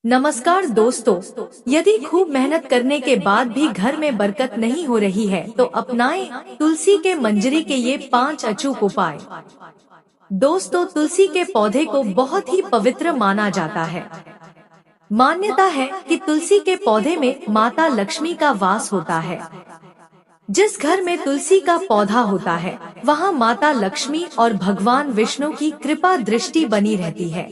नमस्कार दोस्तों, यदि खूब मेहनत करने के बाद भी घर में बरकत नहीं हो रही है तो अपनाएं तुलसी के मंजरी के ये 5 अचूक उपाय। दोस्तों, तुलसी के पौधे को बहुत ही पवित्र माना जाता है। मान्यता है कि तुलसी के पौधे में माता लक्ष्मी का वास होता है। जिस घर में तुलसी का पौधा होता है वहाँ माता लक्ष्मी और भगवान विष्णु की कृपा दृष्टि बनी रहती है।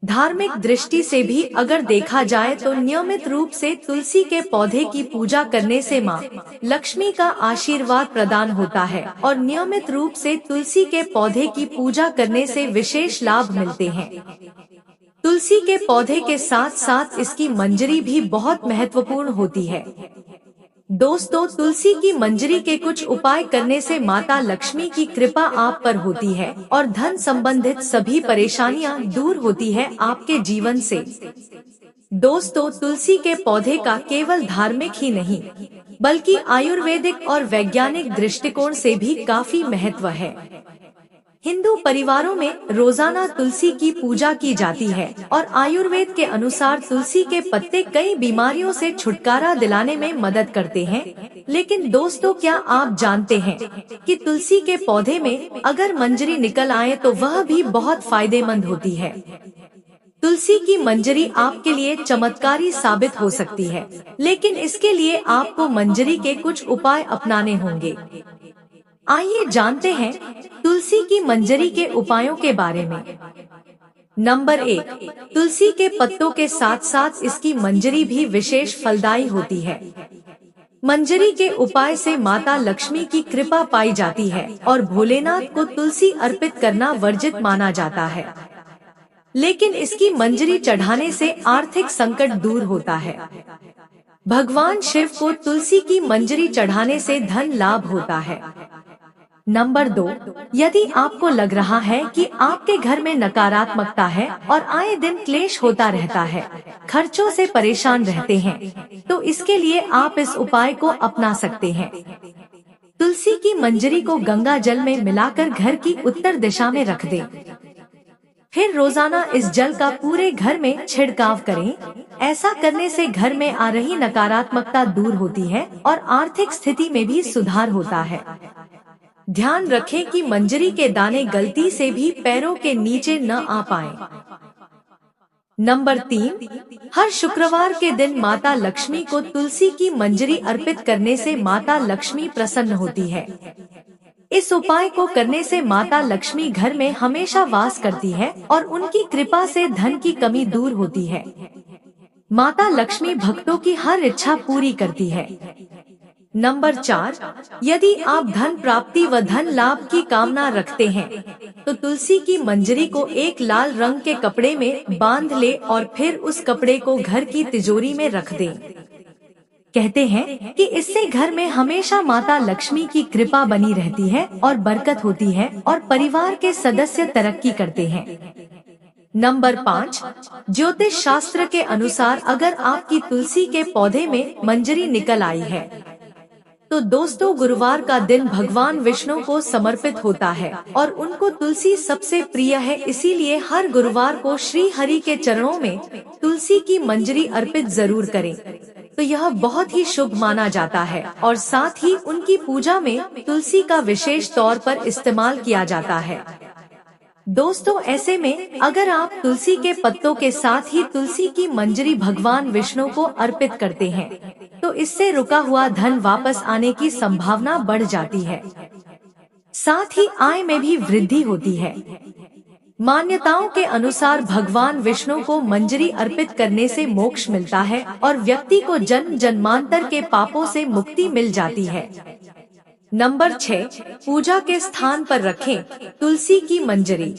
धार्मिक दृष्टि से भी अगर देखा जाए तो नियमित रूप से तुलसी के पौधे की पूजा करने से माँ लक्ष्मी का आशीर्वाद प्रदान होता है और नियमित रूप से तुलसी के पौधे की पूजा करने से विशेष लाभ मिलते हैं। तुलसी के पौधे के साथ साथ इसकी मंजरी भी बहुत महत्वपूर्ण होती है। दोस्तों, तुलसी की मंजरी के कुछ उपाय करने से माता लक्ष्मी की कृपा आप पर होती है और धन संबंधित सभी परेशानियां दूर होती है आपके जीवन से। दोस्तों, तुलसी के पौधे का केवल धार्मिक ही नहीं बल्कि आयुर्वेदिक और वैज्ञानिक दृष्टिकोण से भी काफी महत्व है। हिंदू परिवारों में रोजाना तुलसी की पूजा की जाती है और आयुर्वेद के अनुसार तुलसी के पत्ते कई बीमारियों से छुटकारा दिलाने में मदद करते हैं। लेकिन दोस्तों, क्या आप जानते हैं कि तुलसी के पौधे में अगर मंजरी निकल आए तो वह भी बहुत फायदेमंद होती है। तुलसी की मंजरी आपके लिए चमत्कारी साबित हो सकती है, लेकिन इसके लिए आपको मंजरी के कुछ उपाय अपनाने होंगे। आइए जानते हैं तुलसी की मंजरी के उपायों के बारे में। नंबर 1, तुलसी के पत्तों के साथ साथ इसकी मंजरी भी विशेष फलदायी होती है। मंजरी के उपाय से माता लक्ष्मी की कृपा पाई जाती है और भोलेनाथ को तुलसी अर्पित करना वर्जित माना जाता है। लेकिन इसकी मंजरी चढ़ाने से आर्थिक संकट दूर होता है। भगवान शिव को तुलसी की मंजरी चढ़ाने से धन लाभ होता है। नंबर 2, यदि आपको लग रहा है कि आपके घर में नकारात्मकता है और आए दिन क्लेश होता रहता है, खर्चों से परेशान रहते हैं, तो इसके लिए आप इस उपाय को अपना सकते हैं। तुलसी की मंजरी को गंगा जल में मिलाकर घर की उत्तर दिशा में रख दें। फिर रोजाना इस जल का पूरे घर में छिड़काव करें। ऐसा करने से घर में आ रही नकारात्मकता दूर होती है और आर्थिक स्थिति में भी सुधार होता है। ध्यान रखें कि मंजरी के दाने गलती से भी पैरों के नीचे न आ पाएं। नंबर 3, हर शुक्रवार के दिन माता लक्ष्मी को तुलसी की मंजरी अर्पित करने से माता लक्ष्मी प्रसन्न होती है। इस उपाय को करने से माता लक्ष्मी घर में हमेशा वास करती है और उनकी कृपा से धन की कमी दूर होती है। माता लक्ष्मी भक्तों की हर इच्छा पूरी करती है। नंबर 4, यदि आप धन प्राप्ति व धन लाभ की कामना रखते हैं तो तुलसी की मंजरी को एक लाल रंग के कपड़े में बांध ले और फिर उस कपड़े को घर की तिजोरी में रख दें। कहते हैं कि इससे घर में हमेशा माता लक्ष्मी की कृपा बनी रहती है और बरकत होती है और परिवार के सदस्य तरक्की करते हैं। नंबर 5, ज्योतिष शास्त्र के अनुसार अगर आपकी तुलसी के पौधे में मंजरी निकल आई है तो दोस्तों, गुरुवार का दिन भगवान विष्णु को समर्पित होता है और उनको तुलसी सबसे प्रिय है। इसीलिए हर गुरुवार को श्री हरि के चरणों में तुलसी की मंजरी अर्पित जरूर करें। तो यह बहुत ही शुभ माना जाता है और साथ ही उनकी पूजा में तुलसी का विशेष तौर पर इस्तेमाल किया जाता है। दोस्तों, ऐसे में अगर आप तुलसी के पत्तों के साथ ही तुलसी की मंजरी भगवान विष्णु को अर्पित करते हैं तो इससे रुका हुआ धन वापस आने की संभावना बढ़ जाती है। साथ ही आय में भी वृद्धि होती है। मान्यताओं के अनुसार भगवान विष्णु को मंजरी अर्पित करने से मोक्ष मिलता है और व्यक्ति को जन्म जन्मांतर के पापों से मुक्ति मिल जाती है। नंबर 6, पूजा के स्थान पर रखें तुलसी की मंजरी।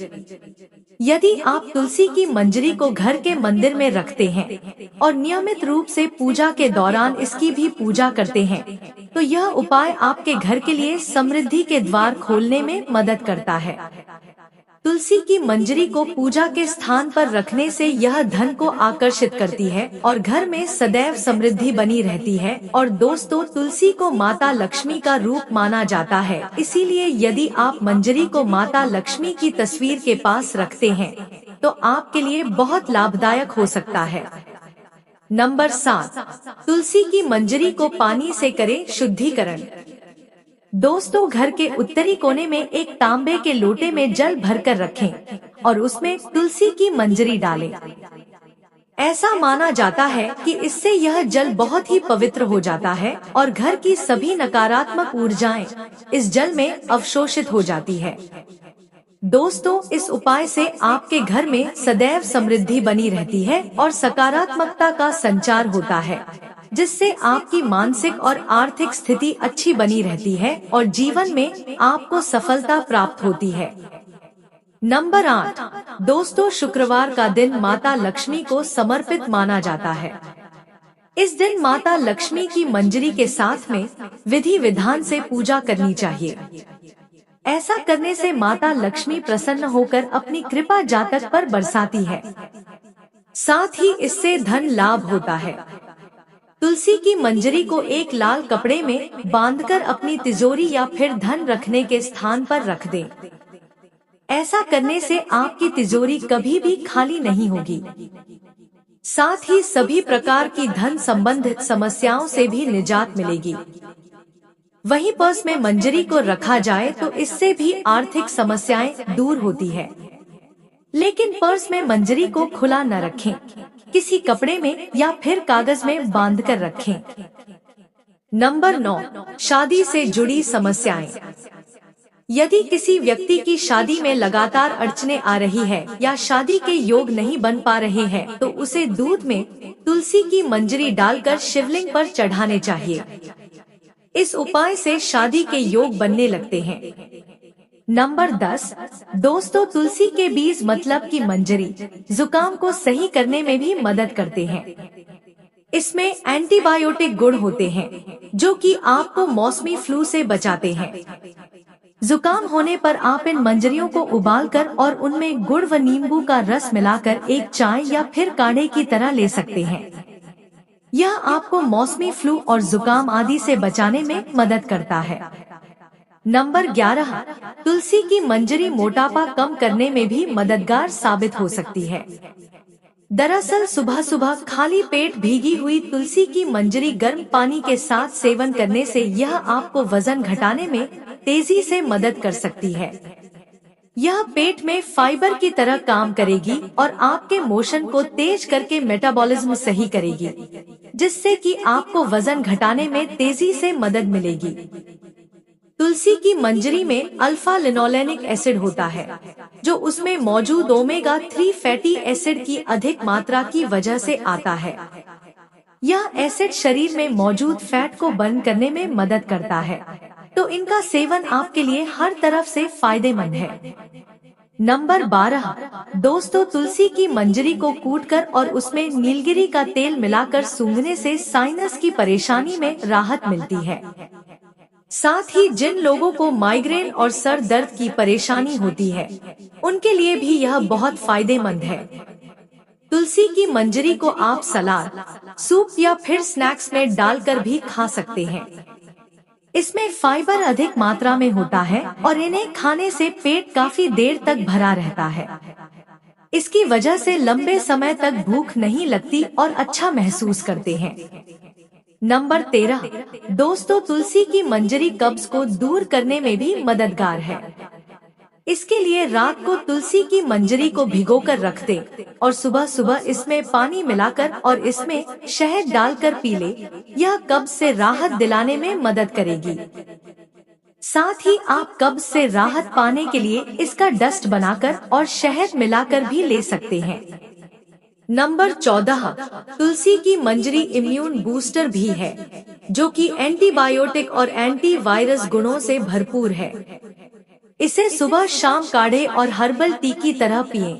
यदि आप तुलसी की मंजरी को घर के मंदिर में रखते हैं और नियमित रूप से पूजा के दौरान इसकी भी पूजा करते हैं तो यह उपाय आपके घर के लिए समृद्धि के द्वार खोलने में मदद करता है। तुलसी की मंजरी को पूजा के स्थान पर रखने से यह धन को आकर्षित करती है और घर में सदैव समृद्धि बनी रहती है। और दोस्तों, तुलसी को माता लक्ष्मी का रूप माना जाता है, इसीलिए यदि आप मंजरी को माता लक्ष्मी की तस्वीर के पास रखते हैं तो आपके लिए बहुत लाभदायक हो सकता है। नंबर 7, तुलसी की मंजरी को पानी से करें शुद्धिकरण। दोस्तों, घर के उत्तरी कोने में एक तांबे के लोटे में जल भरकर रखें और उसमें तुलसी की मंजरी डालें। ऐसा माना जाता है कि इससे यह जल बहुत ही पवित्र हो जाता है और घर की सभी नकारात्मक ऊर्जाएं इस जल में अवशोषित हो जाती है। दोस्तों, इस उपाय से आपके घर में सदैव समृद्धि बनी रहती है और सकारात्मकता का संचार होता है, जिससे आपकी मानसिक और आर्थिक स्थिति अच्छी बनी रहती है और जीवन में आपको सफलता प्राप्त होती है। नंबर 8, दोस्तों, शुक्रवार का दिन माता लक्ष्मी को समर्पित माना जाता है। इस दिन माता लक्ष्मी की मंजरी के साथ में विधि विधान से पूजा करनी चाहिए। ऐसा करने से माता लक्ष्मी प्रसन्न होकर अपनी कृपा जातक पर बरसाती है। साथ ही इससे धन लाभ होता है। तुलसी की मंजरी को एक लाल कपड़े में बांधकर अपनी तिजोरी या फिर धन रखने के स्थान पर रख दें। ऐसा करने से आपकी तिजोरी कभी भी खाली नहीं होगी। साथ ही सभी प्रकार की धन संबंधित समस्याओं से भी निजात मिलेगी। वहीं पर्स में मंजरी को रखा जाए तो इससे भी आर्थिक समस्याएं दूर होती है। लेकिन पर्स में मंजरी को खुला न रखें, किसी कपड़े में या फिर कागज में बांधकर रखें। नंबर 9, शादी से जुड़ी समस्याएं। यदि किसी व्यक्ति की शादी में लगातार अड़चनें आ रही है या शादी के योग नहीं बन पा रहे हैं, तो उसे दूध में तुलसी की मंजरी डालकर शिवलिंग पर चढ़ाने चाहिए। इस उपाय से शादी के योग बनने लगते हैं। नंबर 10, दोस्तों, तुलसी के बीज मतलब की मंजरी जुकाम को सही करने में भी मदद करते हैं। इसमें एंटीबायोटिक गुण होते हैं जो कि आपको मौसमी फ्लू से बचाते हैं। जुकाम होने पर आप इन मंजरियों को उबालकर और उनमें गुड़ व नींबू का रस मिलाकर एक चाय या फिर काढ़े की तरह ले सकते हैं। यह आपको मौसमी फ्लू और जुकाम आदि से बचाने में मदद करता है। नंबर 11, तुलसी की मंजरी मोटापा कम करने में भी मददगार साबित हो सकती है। दरअसल सुबह सुबह खाली पेट भीगी हुई तुलसी की मंजरी गर्म पानी के साथ सेवन करने से यह आपको वजन घटाने में तेजी से मदद कर सकती है। यह पेट में फाइबर की तरह काम करेगी और आपके मोशन को तेज करके मेटाबॉलिज्म सही करेगी, जिससे कि आपको वजन घटाने में तेजी से मदद मिलेगी। तुलसी की मंजरी में अल्फा लिनोलेनिक एसिड होता है, जो उसमें मौजूद ओमेगा 3 फैटी एसिड की अधिक मात्रा की वजह से आता है। यह एसिड शरीर में मौजूद फैट को बर्न करने में मदद करता है, तो इनका सेवन आपके लिए हर तरफ से फायदेमंद है। नंबर 12, दोस्तों, तुलसी की मंजरी को कूटकर और उसमें नीलगिरी का तेल मिलाकर सूंघने से साइनस की परेशानी में राहत मिलती है। साथ ही जिन लोगों को माइग्रेन और सर दर्द की परेशानी होती है, उनके लिए भी यह बहुत फायदेमंद है। तुलसी की मंजरी को आप सलाद, सूप या फिर स्नैक्स में डालकर भी खा सकते हैं। इसमें फाइबर अधिक मात्रा में होता है और इन्हें खाने से पेट काफी देर तक भरा रहता है। इसकी वजह से लंबे समय तक भूख नहीं लगती और अच्छा महसूस करते हैं। नंबर 13, दोस्तों, तुलसी की मंजरी कब्ज को दूर करने में भी मददगार है। इसके लिए रात को तुलसी की मंजरी को भिगोकर रख दें और सुबह सुबह इसमें पानी मिलाकर और इसमें शहद डालकर पी ले। यह कब्ज से राहत दिलाने में मदद करेगी। साथ ही आप कब्ज से राहत पाने के लिए इसका डस्ट बनाकर और शहद मिलाकर भी ले सकते हैं। नंबर 14, तुलसी की मंजरी इम्यून बूस्टर भी है, जो कि एंटीबायोटिक और एंटीवायरस गुणों से भरपूर है। इसे सुबह शाम काढ़े और हर्बल टी की तरह पिएं।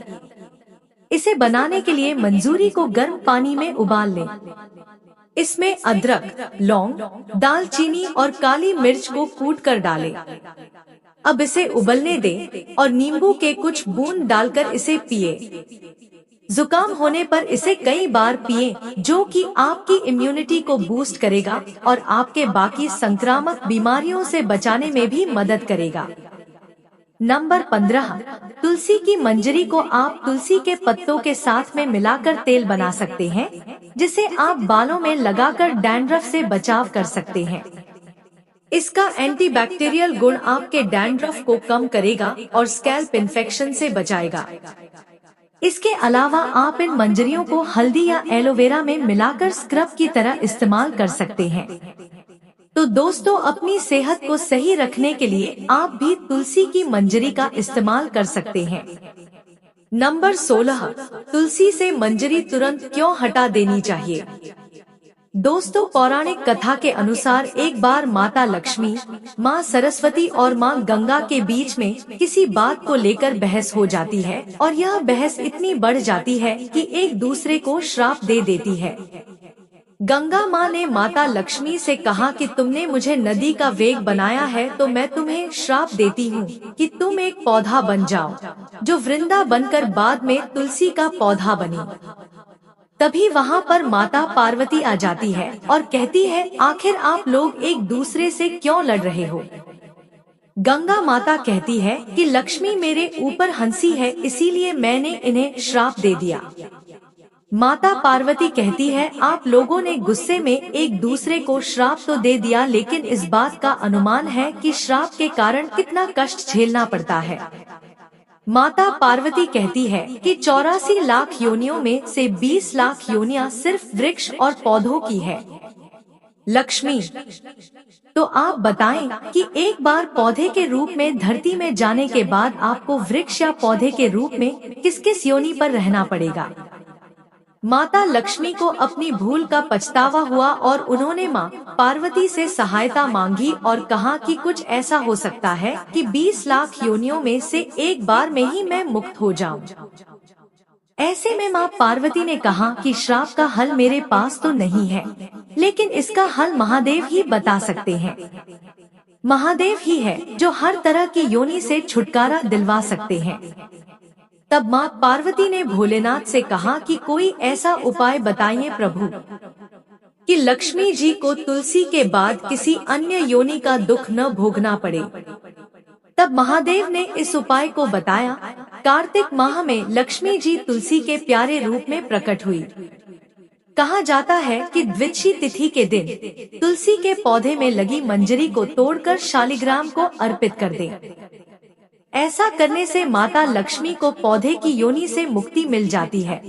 इसे बनाने के लिए मंजूरी को गर्म पानी में उबाल लें। इसमें अदरक, लौंग, दालचीनी और काली मिर्च को कूटकर डालें। अब इसे उबलने दें और नींबू के कुछ बूंद डालकर इसे पिए। जुकाम होने पर इसे कई बार पिएं, जो कि आपकी इम्यूनिटी को बूस्ट करेगा और आपके बाकी संक्रामक बीमारियों से बचाने में भी मदद करेगा। नंबर 15, तुलसी की मंजरी को आप तुलसी के पत्तों के साथ में मिलाकर तेल बना सकते हैं, जिसे आप बालों में लगाकर डैंड्रफ से बचाव कर सकते हैं। इसका एंटीबैक्टीरियल गुण आपके डैंड्रफ को कम करेगा और स्कैल्प इन्फेक्शन से बचाएगा। इसके अलावा आप इन मंजरियों को हल्दी या एलोवेरा में मिलाकर स्क्रब की तरह इस्तेमाल कर सकते हैं। तो दोस्तों, अपनी सेहत को सही रखने के लिए आप भी तुलसी की मंजरी का इस्तेमाल कर सकते हैं। नंबर 16, तुलसी से मंजरी तुरंत क्यों हटा देनी चाहिए? दोस्तों, पौराणिक कथा के अनुसार एक बार माता लक्ष्मी, माँ सरस्वती और माँ गंगा के बीच में किसी बात को लेकर बहस हो जाती है और यह बहस इतनी बढ़ जाती है कि एक दूसरे को श्राप दे देती है। गंगा माँ ने माता लक्ष्मी से कहा कि तुमने मुझे नदी का वेग बनाया है, तो मैं तुम्हें श्राप देती हूँ कि तुम एक पौधा बन जाओ, जो वृंदा बनकर बाद में तुलसी का पौधा बनी। तभी वहाँ पर माता पार्वती आ जाती है और कहती है, आखिर आप लोग एक दूसरे से क्यों लड़ रहे हो? गंगा माता कहती है कि लक्ष्मी मेरे ऊपर हंसी है, इसीलिए मैंने इन्हें श्राप दे दिया। माता पार्वती कहती है, आप लोगों ने गुस्से में एक दूसरे को श्राप तो दे दिया, लेकिन इस बात का अनुमान है कि श्राप के कारण कितना कष्ट झेलना पड़ता है। माता पार्वती कहती है कि 84 लाख योनियों में से 20 लाख योनियां सिर्फ वृक्ष और पौधों की है। लक्ष्मी, तो आप बताएं कि एक बार पौधे के रूप में धरती में जाने के बाद आपको वृक्ष या पौधे के रूप में किस किस योनि पर रहना पड़ेगा? माता लक्ष्मी को अपनी भूल का पछतावा हुआ और उन्होंने माँ पार्वती से सहायता मांगी और कहा कि कुछ ऐसा हो सकता है कि 20 लाख योनियों में से एक बार में ही मैं मुक्त हो जाऊं। ऐसे में माँ पार्वती ने कहा कि श्राप का हल मेरे पास तो नहीं है, लेकिन इसका हल महादेव ही बता सकते हैं। महादेव ही है जो हर तरह की योनि से छुटकारा दिलवा सकते हैं। तब माँ पार्वती ने भोलेनाथ से कहा कि कोई ऐसा उपाय बताइए प्रभु, कि लक्ष्मी जी को तुलसी के बाद किसी अन्य योनि का दुख न भोगना पड़े। तब महादेव ने इस उपाय को बताया। कार्तिक माह में लक्ष्मी जी तुलसी के प्यारे रूप में प्रकट हुई। कहा जाता है कि द्वितीय तिथि के दिन तुलसी के पौधे में लगी मंजरी को तोड़कर शालिग्राम को अर्पित कर दे। ऐसा करने से माता लक्ष्मी को पौधे की योनि से मुक्ति मिल जाती है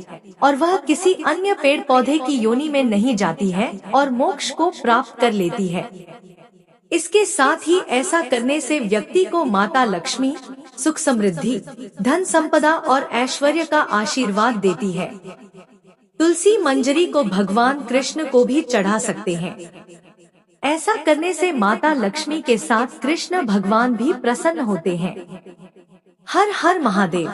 और वह किसी अन्य पेड़ पौधे की योनि में नहीं जाती है और मोक्ष को प्राप्त कर लेती है। इसके साथ ही ऐसा करने से व्यक्ति को माता लक्ष्मी सुख समृद्धि, धन संपदा और ऐश्वर्य का आशीर्वाद देती है। तुलसी मंजरी को भगवान कृष्ण को भी चढ़ा सकते हैं। ऐसा करने से माता लक्ष्मी के साथ कृष्ण भगवान भी प्रसन्न होते हैं। हर हर महादेव।